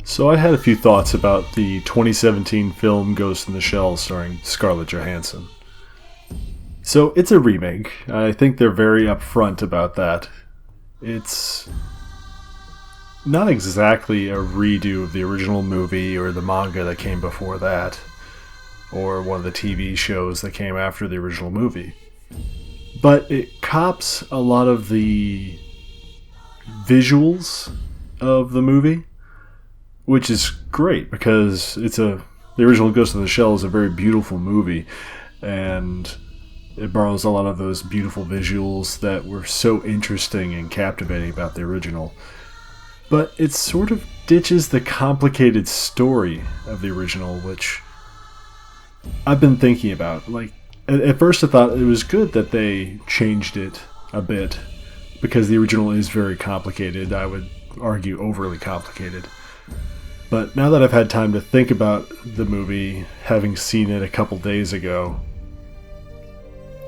So I had a few thoughts about the 2017 film Ghost in the Shell starring Scarlett Johansson. So it's a remake. I think they're very upfront about that. It's not exactly a redo of the original movie or the manga that came before that, or one of the TV shows that came after the original movie. But it cops a lot of the visuals of the movie, which is great because the original Ghost in the Shell is a very beautiful movie, and it borrows a lot of those beautiful visuals that were so interesting and captivating about the original. But it sort of ditches the complicated story of the original, which I've been thinking about. Like, at first I thought it was good that they changed it a bit, because the original is very complicated. I would argue overly complicated. But now that I've had time to think about the movie, having seen it a couple days ago,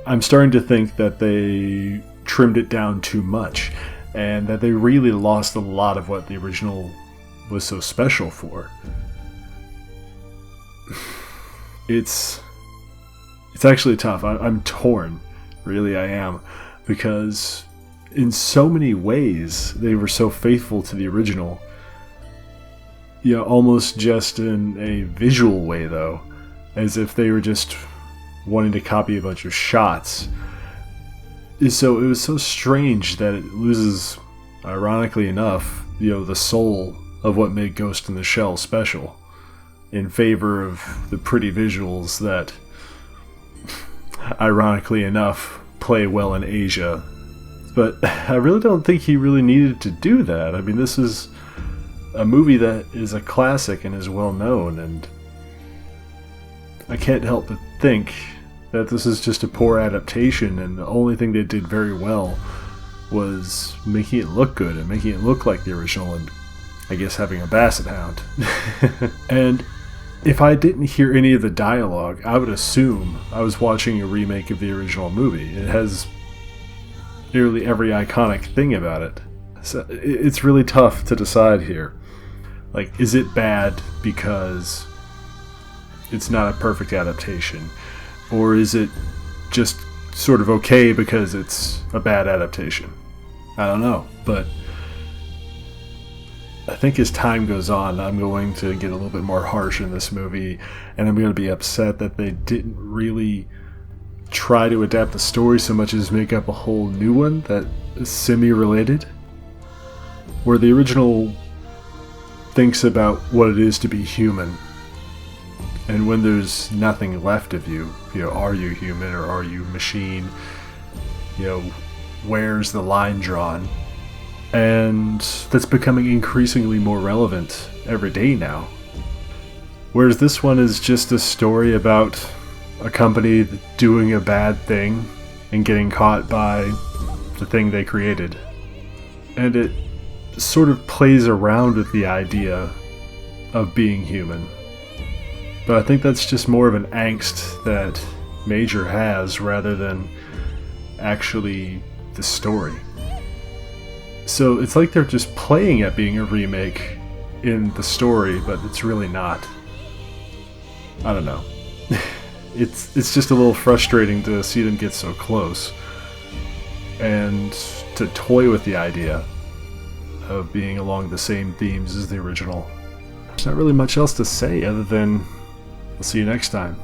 I'm starting to think that they trimmed it down too much, and that they really lost a lot of what the original was so special for. It's actually tough. I'm torn. Really, I am. Because in so many ways, they were so faithful to the original. Almost just in a visual way, though. As if they were just wanting to copy a bunch of shots. So it was so strange that it loses, ironically enough, the soul of what made Ghost in the Shell special, in favor of the pretty visuals that, ironically enough, play well in Asia. But I really don't think he really needed to do that. I mean, this is a movie that is a classic and is well known, and I can't help but think that this is just a poor adaptation, and the only thing they did very well was making it look good and making it look like the original, and I guess having a basset hound. And if I didn't hear any of the dialogue, I would assume I was watching a remake of the original movie. It has nearly every iconic thing about it. So it's really tough to decide here. Like, is it bad because it's not a perfect adaptation? Or is it just sort of okay because it's a bad adaptation? I don't know, but I think as time goes on, I'm going to get a little bit more harsh in this movie, and I'm going to be upset that they didn't really try to adapt the story so much as make up a whole new one that is semi-related, where the original thinks about what it is to be human, and when there's nothing left of you, are you human or are you machine? Where's the line drawn? And that's becoming increasingly more relevant every day now. Whereas this one is just a story about a company doing a bad thing and getting caught by the thing they created. And it sort of plays around with the idea of being human. But I think that's just more of an angst that Major has rather than actually the story. So it's like they're just playing at being a remake in the story, but it's really not. I don't know. It's just a little frustrating to see them get so close and to toy with the idea of being along the same themes as the original. There's not really much else to say other than I'll see you next time.